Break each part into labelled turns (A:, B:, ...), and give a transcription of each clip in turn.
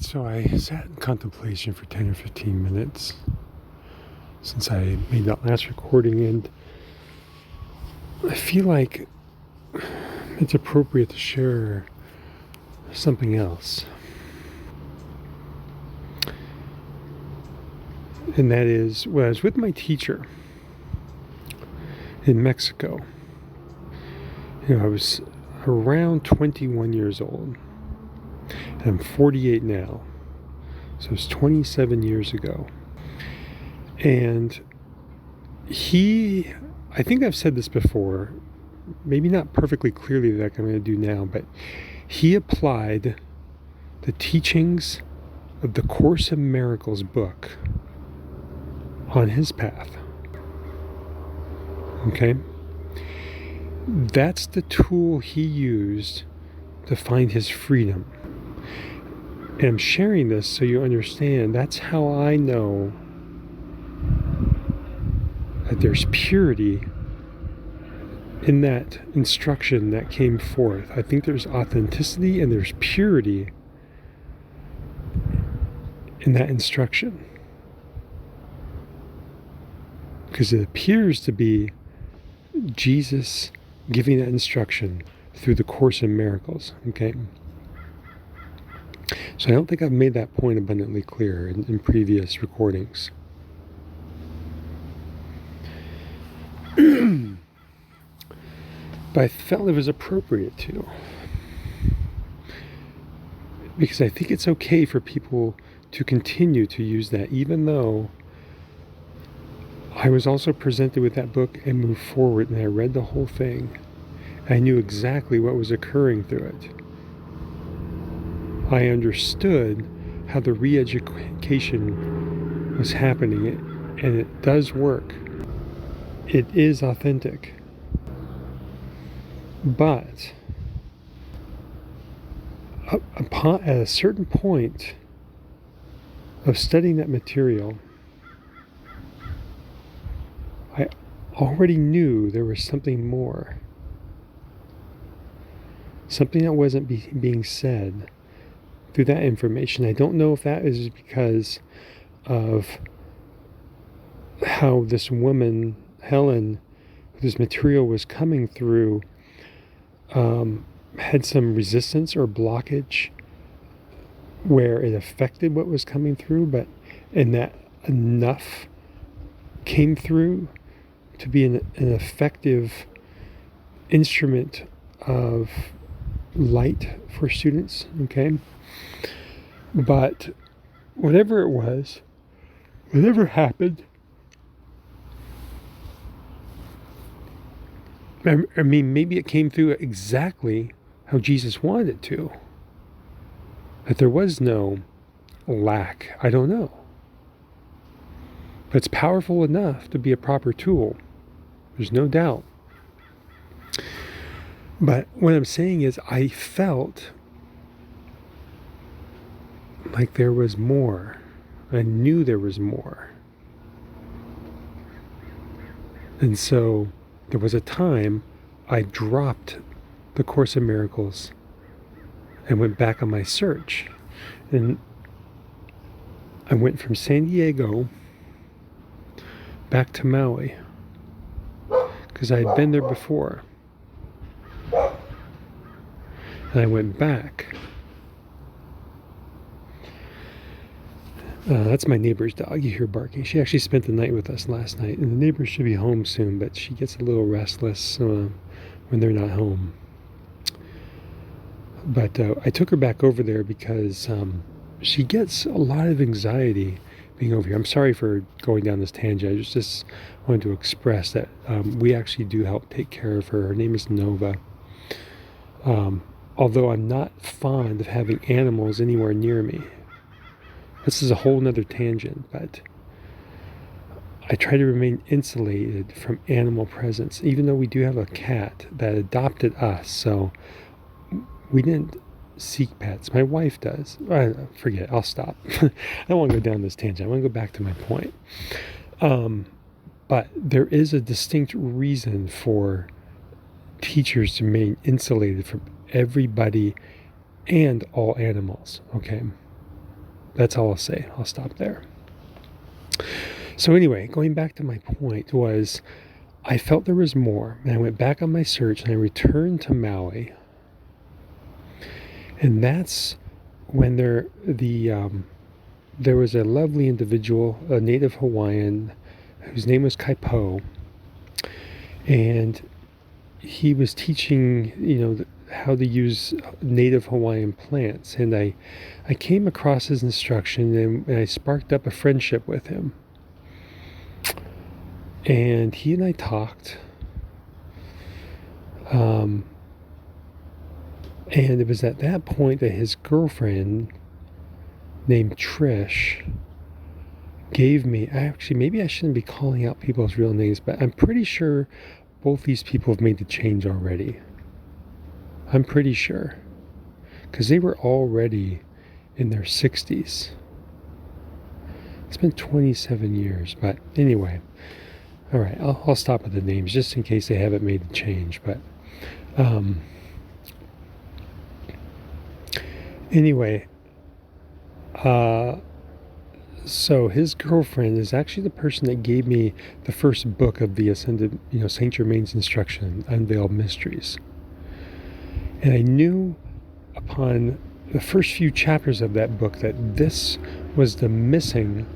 A: So I sat in contemplation for 10 or 15 minutes since I made that last recording, and I feel like it's appropriate to share something else. And that is, when I was with my teacher in Mexico, I was around 21 years old. I'm 48 now, so it's 27 years ago. And I think I've said this before, maybe not perfectly clearly like I'm going to do now, but he applied the teachings of the Course in Miracles book on his path. Okay? That's the tool he used to find his freedom. And I'm sharing this so you understand that's how I know that there's purity in that instruction that came forth. I think there's authenticity and there's purity in that instruction. Because it appears to be Jesus giving that instruction through the Course in Miracles, okay? So I don't think I've made that point abundantly clear in previous recordings. But I felt it was appropriate to. Because I think it's okay for people to continue to use that, even though I was also presented with that book and moved forward, and I read the whole thing. I knew exactly what was occurring through it. I understood how the re-education was happening, and it does work. It is authentic. But at a certain point of studying that material, I already knew there was something more. Something that wasn't being said through that information. I don't know if that is because of how this woman, Helen, this material was coming through, had some resistance or blockage where it affected what was coming through, and that enough came through to be an effective instrument of light for students, okay? But whatever it was, whatever happened, I mean, maybe it came through exactly how Jesus wanted it to. That there was no lack. I don't know. But it's powerful enough to be a proper tool. There's no doubt. But what I'm saying is I felt like there was more. I knew there was more. And so there was a time I dropped the Course in Miracles and went back on my search. And I went from San Diego back to Maui because I had been there before. And I went back. That's my neighbor's dog. You hear barking. She actually spent the night with us last night, and the neighbors should be home soon, but she gets a little restless when they're not home. But I took her back over there because she gets a lot of anxiety being over here. I'm sorry for going down this tangent. I just wanted to express that we actually do help take care of her. Her name is Nova. Although I'm not fond of having animals anywhere near me. This is a whole nother tangent, but I try to remain insulated from animal presence, even though we do have a cat that adopted us, so we didn't seek pets. My wife does. Forget it, I'll stop. I don't want to go down this tangent. I want to go back to my point. But there is a distinct reason for teachers to remain insulated from everybody and all animals, okay? That's all I'll say. I'll stop there. So anyway, going back to my point was, I felt there was more, and I went back on my search, and I returned to Maui. And that's when there was a lovely individual, a native Hawaiian, whose name was Kaipo, and he was teaching, how to use native Hawaiian plants. And I came across his instruction, and I sparked up a friendship with him. And he and I talked. And it was at that point that his girlfriend, named Trish, gave me, actually, maybe I shouldn't be calling out people's real names, but I'm pretty sure both these people have made the change already. I'm pretty sure. Because they were already in their 60s. It's been 27 years, but anyway. All right, I'll stop with the names just in case they haven't made the change. But anyway, so his girlfriend is actually the person that gave me the first book of the Ascended, Saint Germain's instruction, Unveiled Mysteries. And I knew upon the first few chapters of that book that this was the missing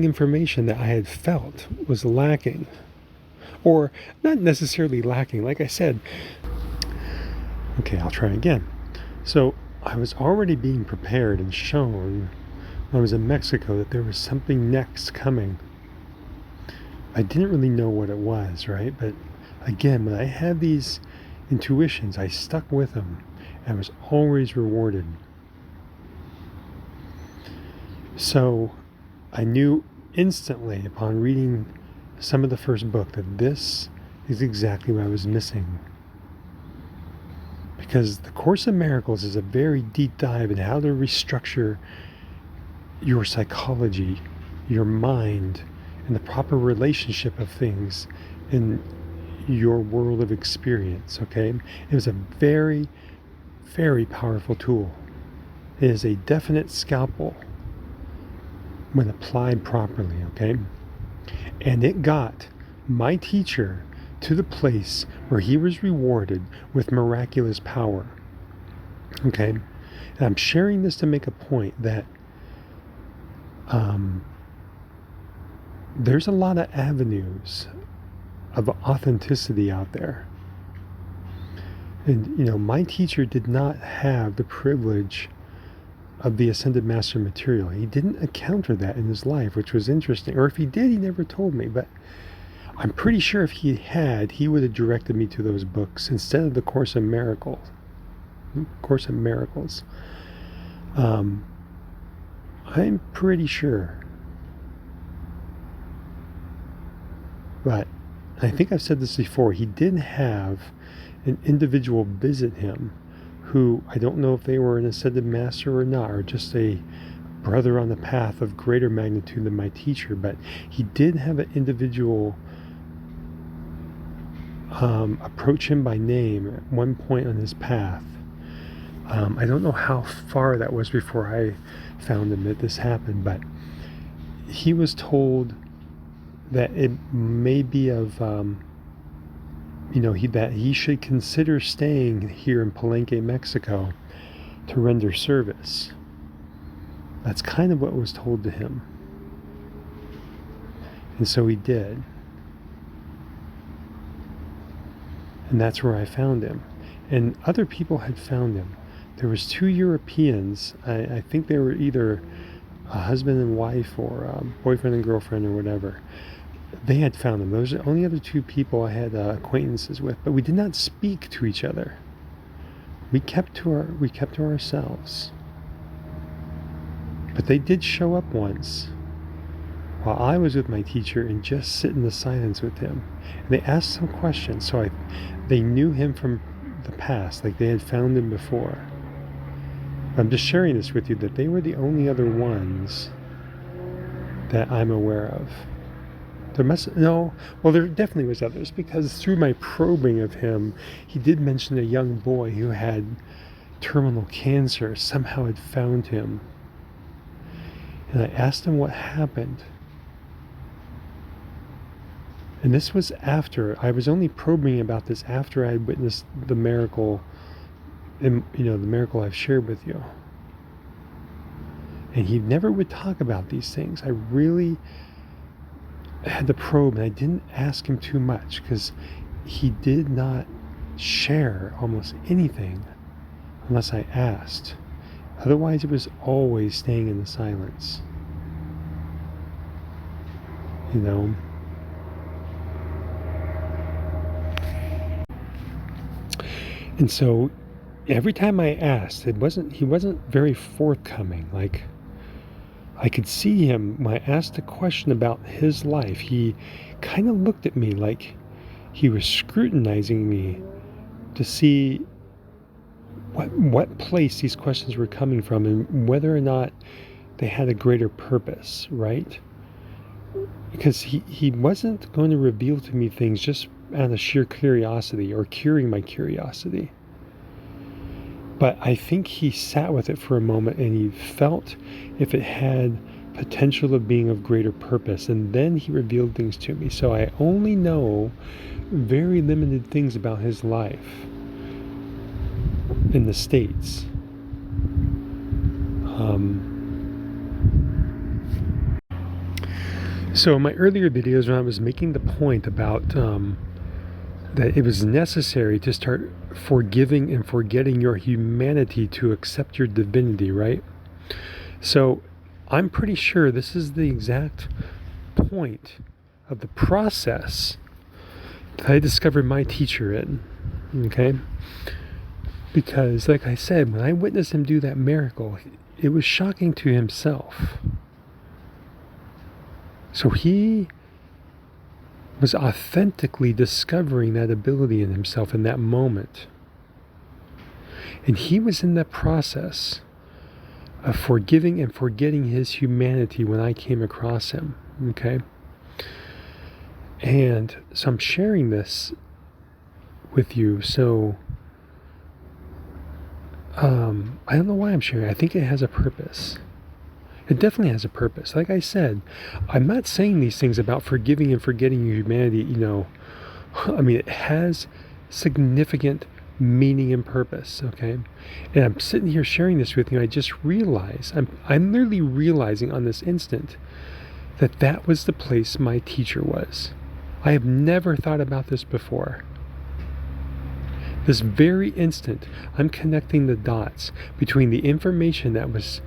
A: information that I had felt was lacking. Or not necessarily lacking, like I said. Okay, I'll try again. So I was already being prepared and shown when I was in Mexico that there was something next coming. I didn't really know what it was, right? But again, when I had these intuitions, I stuck with them and was always rewarded. So I knew instantly upon reading some of the first book that this is exactly what I was missing. Because the Course in Miracles is a very deep dive in how to restructure your psychology, your mind, and the proper relationship of things in your world of experience, okay? It was a very, very powerful tool. It is a definite scalpel when applied properly, okay? And it got my teacher to the place where he was rewarded with miraculous power, okay? And I'm sharing this to make a point that there's a lot of avenues of authenticity out there. And, my teacher did not have the privilege of the Ascended Master material. He didn't encounter that in his life, which was interesting. Or if he did, he never told me. But I'm pretty sure if he had, he would have directed me to those books instead of the Course in Miracles. Course in Miracles. I'm pretty sure. But I think I've said this before. He did have an individual visit him who, I don't know if they were an Ascended Master or not, or just a brother on the path of greater magnitude than my teacher, but he did have an individual approach him by name at one point on his path. I don't know how far that was before I found him that this happened, but he was told that it may be of that he should consider staying here in Palenque, Mexico, to render service. That's kind of what was told to him. And so he did. And that's where I found him. And other people had found him. There was 2 Europeans. I think they were either a husband and wife or boyfriend and girlfriend or whatever. They had found him. Those are the only other 2 people I had acquaintances with, but we did not speak to each other. We kept to ourselves. But they did show up once while I was with my teacher and just sit in the silence with him. And they asked some questions, so they knew him from the past, like they had found him before. I'm just sharing this with you that they were the only other ones that I'm aware of. There definitely was others, because through my probing of him, he did mention a young boy who had terminal cancer somehow had found him. And I asked him what happened. And this was after, I was only probing about this after I had witnessed the miracle, the miracle I've shared with you. And he never would talk about these things. I really had to probe, and I didn't ask him too much because he did not share almost anything unless I asked. Otherwise, it was always staying in the silence. And so every time I asked, he wasn't very forthcoming. Like, I could see him when I asked a question about his life. He kind of looked at me like he was scrutinizing me to see what place these questions were coming from and whether or not they had a greater purpose, right? Because he wasn't going to reveal to me things just out of sheer curiosity or curing my curiosity. But I think he sat with it for a moment and he felt if it had potential of being of greater purpose, and then he revealed things to me. So I only know very limited things about his life in the States. So in my earlier videos, when I was making the point about that it was necessary to start forgiving and forgetting your humanity to accept your divinity, right? So I'm pretty sure this is the exact point of the process that I discovered my teacher in, okay? Because, like I said, when I witnessed him do that miracle, it was shocking to himself. So he was authentically discovering that ability in himself in that moment. And he was in that process of forgiving and forgetting his humanity when I came across him, okay? And so I'm sharing this with you, so I don't know why I'm sharing. I think it has a purpose. It definitely has a purpose. Like I said, I'm not saying these things about forgiving and forgetting your humanity, I mean, it has significant meaning and purpose, okay? And I'm sitting here sharing this with you, I just realized, I'm literally realizing on this instant that was the place my teacher was. I have never thought about this before. This very instant, I'm connecting the dots between the information that was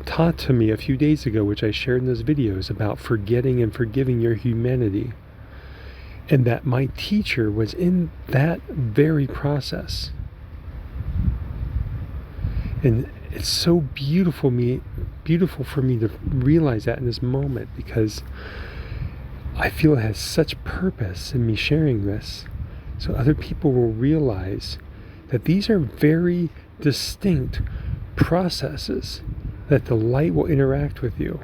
A: taught to me a few days ago, which I shared in those videos about forgetting and forgiving your humanity, and that my teacher was in that very process. And it's so beautiful for me to realize that in this moment, because I feel it has such purpose in me sharing this, so other people will realize that these are very distinct processes that the light will interact with you.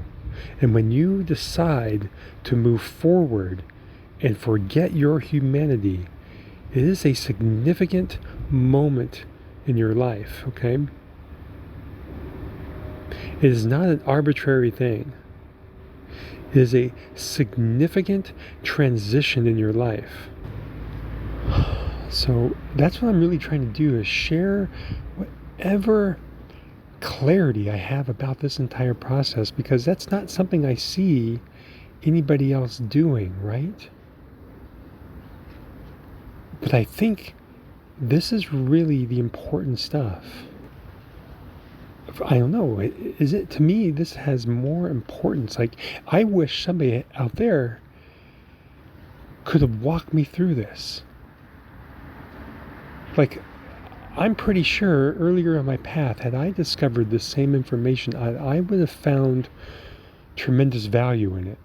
A: And when you decide to move forward and forget your humanity, it is a significant moment in your life, okay? It is not an arbitrary thing. It is a significant transition in your life. So that's what I'm really trying to do, is share whatever clarity I have about this entire process, because that's not something I see anybody else doing, right? But I think this is really the important stuff. I don't know, is it, to me, this has more importance. Like, I wish somebody out there could have walked me through this. Like, I'm pretty sure earlier on my path, had I discovered the same information, I would have found tremendous value in it.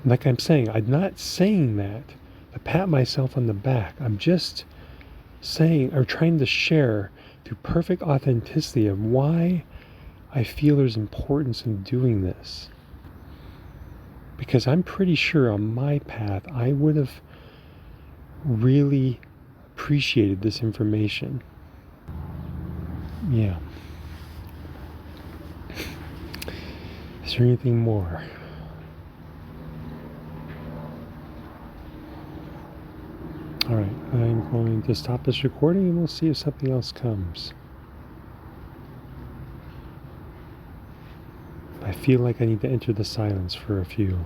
A: Like I'm saying, I'm not saying that to pat myself on the back. I'm just saying, or trying to share through perfect authenticity of why I feel there's importance in doing this. Because I'm pretty sure on my path, I would have really appreciated this information. Yeah. Is there anything more? All right, I'm going to stop this recording and we'll see if something else comes. I feel like I need to enter the silence for a few.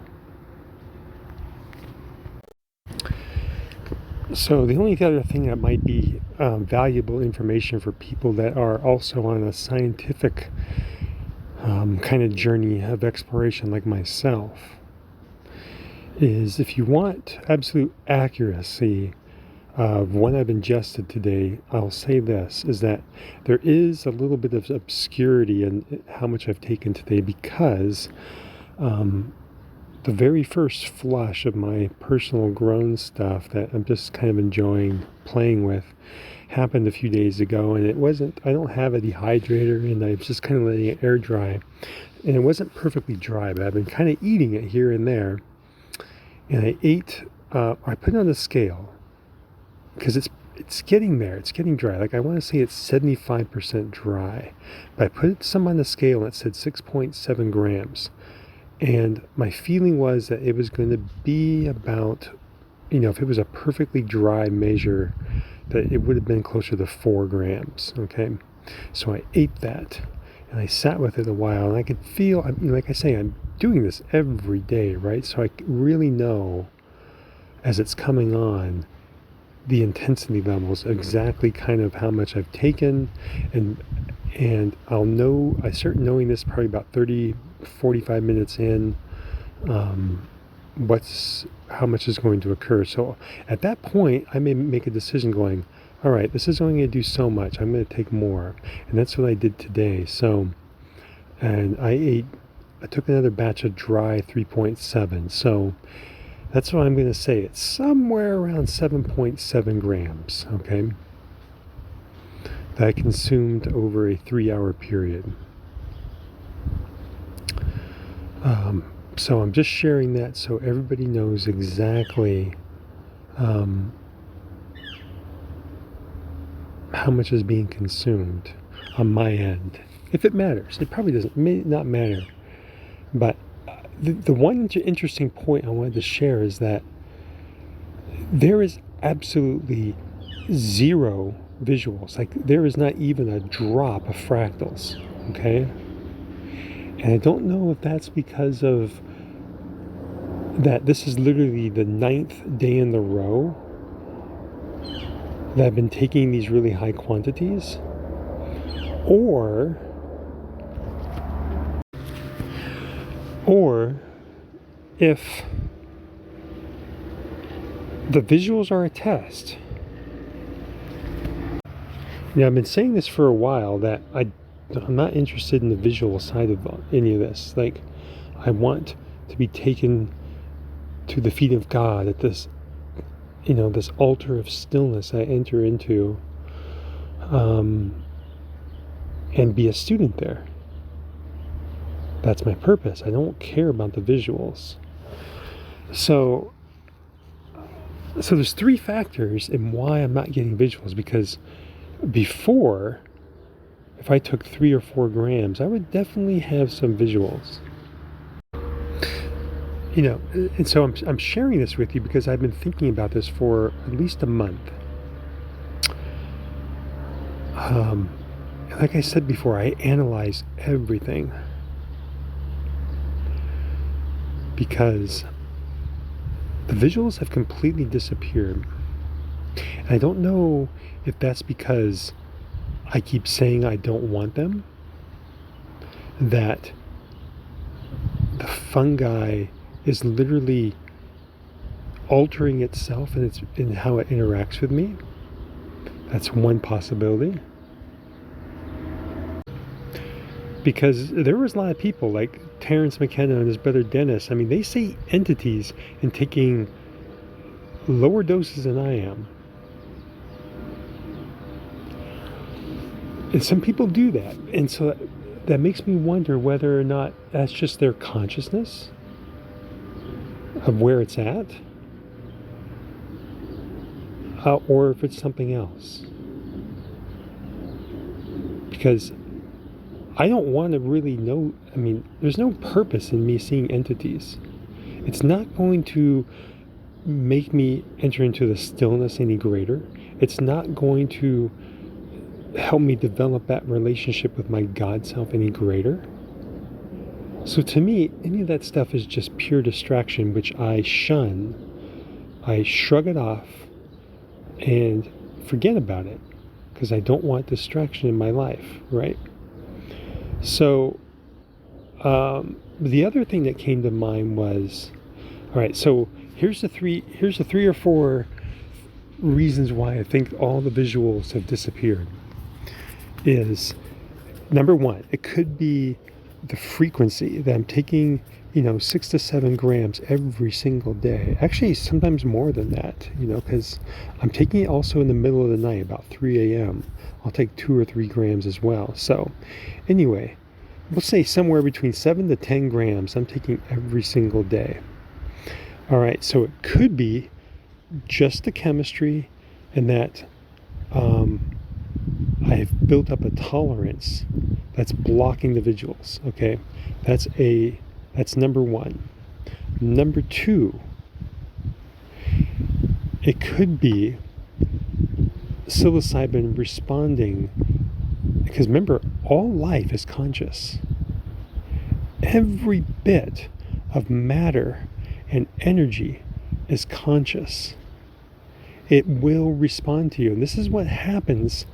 A: So the only other thing that might be valuable information for people that are also on a scientific kind of journey of exploration like myself is if you want absolute accuracy of what I've ingested today, I'll say this, is that there is a little bit of obscurity in how much I've taken today because the very first flush of my personal grown stuff that I'm just kind of enjoying playing with happened a few days ago, and I don't have a dehydrator, and I was just kind of letting it air dry, and it wasn't perfectly dry, but I've been kind of eating it here and there, and I put it on the scale, because it's getting there, it's getting dry, like I want to say it's 75% dry, but I put some on the scale and it said 6.7 grams, and my feeling was that it was going to be about, if it was a perfectly dry measure, that it would have been closer to 4 grams, okay? So I ate that, and I sat with it a while, and I could feel, like I say, I'm doing this every day, right? So I really know, as it's coming on, the intensity levels, exactly kind of how much I've taken, and I start knowing this probably about 45 minutes in, how much is going to occur. So at that point, I may make a decision going, all right, this is only going to do so much, I'm going to take more. And that's what I did today. So, and I took another batch of dry 3.7. So that's what I'm going to say. It's somewhere around 7.7 grams, okay, that I consumed over a 3-hour period. So I'm just sharing that so everybody knows exactly how much is being consumed on my end. If it matters. It probably may not matter. But the one interesting point I wanted to share is that there is absolutely zero visuals. Like there is not even a drop of fractals, okay? And I don't know if that's because of that this is literally the 9th day in the row that I've been taking these really high quantities, or if the visuals are a test. Now, I've been saying this for a while that I'm not interested in the visual side of any of this. Like, I want to be taken to the feet of God at this, this altar of stillness I enter into, and be a student there. That's my purpose. I don't care about the visuals. So there's 3 factors in why I'm not getting visuals, because before, if I took 3 or 4 grams, I would definitely have some visuals. And so I'm sharing this with you because I've been thinking about this for at least a month. Like I said before, I analyze everything because the visuals have completely disappeared. And I don't know if that's because I keep saying I don't want them, that the fungi is literally altering itself in how it interacts with me. That's one possibility. Because there was a lot of people like Terrence McKenna and his brother Dennis. I mean, they say entities in taking lower doses than I am. And some people do that. And so that makes me wonder whether or not that's just their consciousness of where it's at, or if it's something else. because I don't want to really know. I mean, there's no purpose in me seeing entities. It's not going to make me enter into the stillness any greater. It's not going to help me develop that relationship with my God self any greater. So to me, any of that stuff is just pure distraction, which I shun. I shrug it off and forget about it because I don't want distraction in my life, right? So the other thing that came to mind was, all right, so here's the three or four reasons why I think all the visuals have disappeared. Is number one, it could be the frequency that I'm taking, 6 to 7 grams every single day. Actually, sometimes more than that, because I'm taking it also in the middle of the night, about 3 a.m. I'll take 2 or 3 grams as well. So anyway, we'll say somewhere between 7 to 10 grams I'm taking every single day. All right, so it could be just the chemistry and that I've built up a tolerance that's blocking the visuals, okay? That's number one. Number two, it could be psilocybin responding, because remember, all life is conscious. Every bit of matter and energy is conscious. It will respond to you. And this is what happens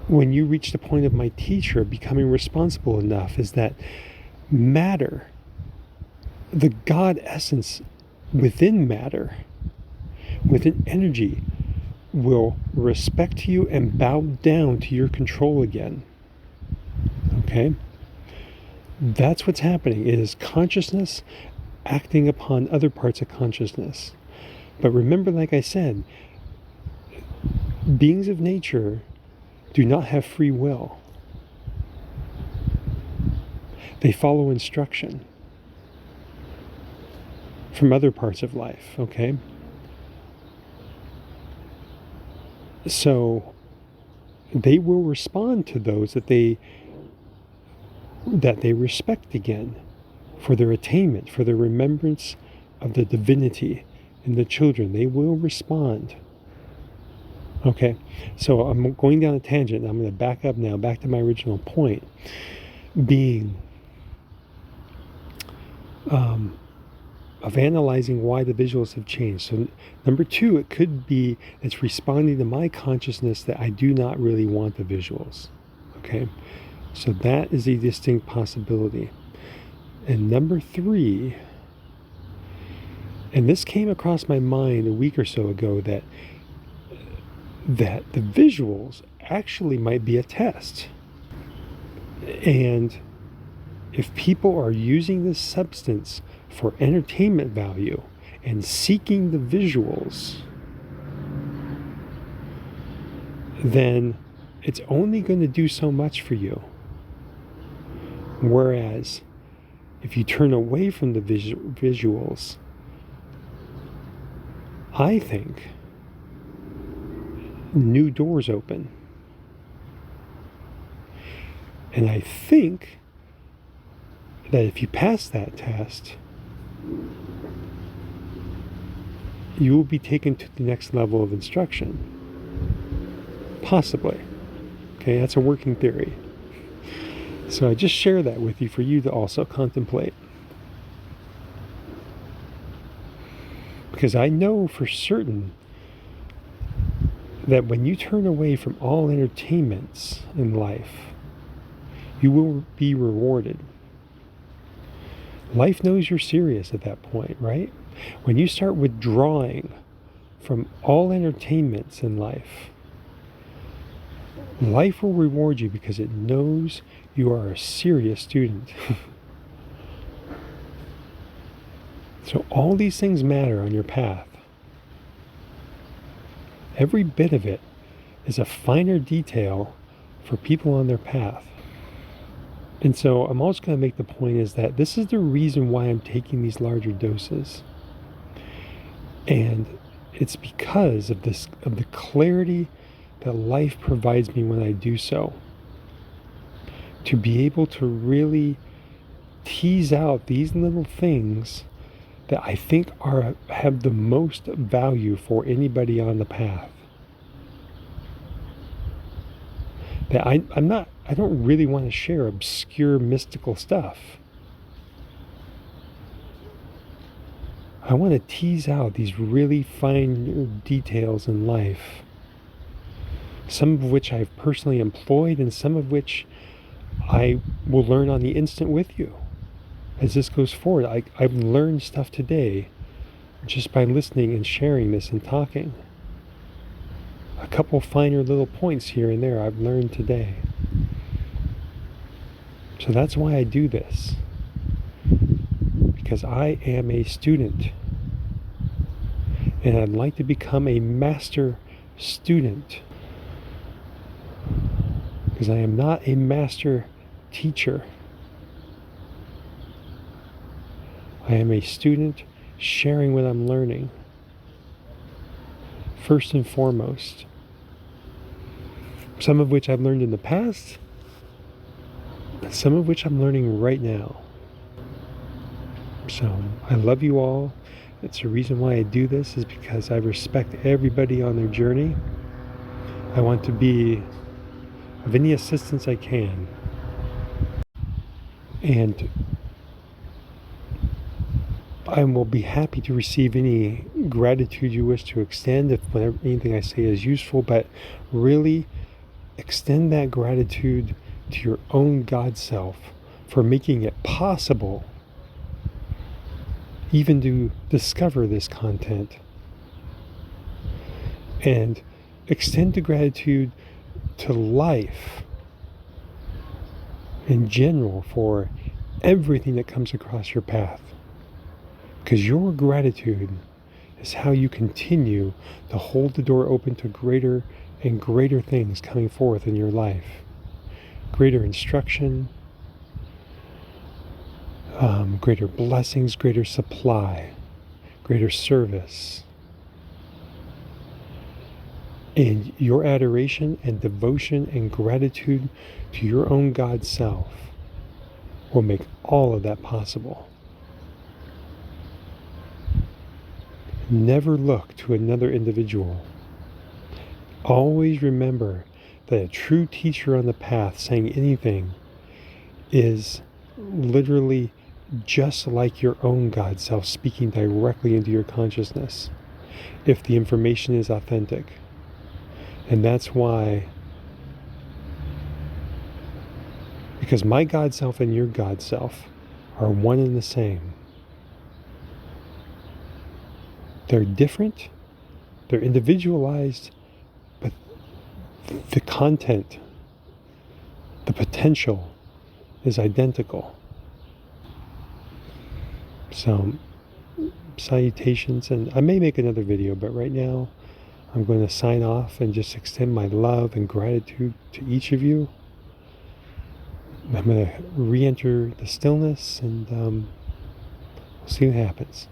A: when you reach the point of my teacher becoming responsible enough, is that matter, the God essence within matter, within energy, will respect you and bow down to your control again. Okay? That's what's happening. It is consciousness acting upon other parts of consciousness. But remember, like I said, beings of nature do not have free will. They follow instruction from other parts of life, okay? So they will respond to those that they respect again, for their attainment, for their remembrance of the divinity in the children. They will respond. Okay, so I'm going down a tangent. I'm going to back up now, back to my original point, being of analyzing why the visuals have changed. So number two, it could be it's responding to my consciousness that I do not really want the visuals. Okay, so that is a distinct possibility. And number three, and this came across my mind a week or so ago, that the visuals actually might be a test. And if people are using this substance for entertainment value and seeking the visuals, then it's only going to do so much for you. Whereas if you turn away from the visuals, I think new doors open. And I think that if you pass that test, you will be taken to the next level of instruction. Possibly. Okay, that's a working theory. So I just share that with you for you to also contemplate. Because I know for certain that when you turn away from all entertainments in life, you will be rewarded. Life knows you're serious at that point, right? When you start withdrawing from all entertainments in life, life will reward you because it knows you are a serious student. So all these things matter on your path. Every bit of it is a finer detail for people on their path. And so I'm also going to make the point is that this is the reason why I'm taking these larger doses. And it's because of the clarity that life provides me when I do so. to be able to really tease out these little things that I think have the most value for anybody on the path. That I don't really want to share obscure mystical stuff. I want to tease out these really fine details in life, some of which I've personally employed and some of which I will learn on the instant with you. As this goes forward, I've learned stuff today just by listening and sharing this and talking. A couple finer little points here and there I've learned today. So that's why I do this. Because I am a student. And I'd like to become a master student. Because I am not a master teacher. I am a student sharing what I'm learning. First and foremost. Some of which I've learned in the past, and some of which I'm learning right now. So I love you all. It's the reason why I do this, is because I respect everybody on their journey. I want to be of any assistance I can. And I will be happy to receive any gratitude you wish to extend if anything I say is useful, but really extend that gratitude to your own God self for making it possible even to discover this content. And extend the gratitude to life in general for everything that comes across your path. Because your gratitude is how you continue to hold the door open to greater and greater things coming forth in your life. Greater instruction, greater blessings, greater supply, greater service. And your adoration and devotion and gratitude to your own God self will make all of that possible. Never look to another individual. Always remember that a true teacher on the path saying anything is literally just like your own God self speaking directly into your consciousness, if the information is authentic. And that's why, because my God self and your God self are one and the same. They're different, they're individualized, but the content, the potential is identical. So, salutations, and I may make another video, but right now I'm going to sign off and just extend my love and gratitude to each of you. I'm going to re-enter the stillness and we'll see what happens.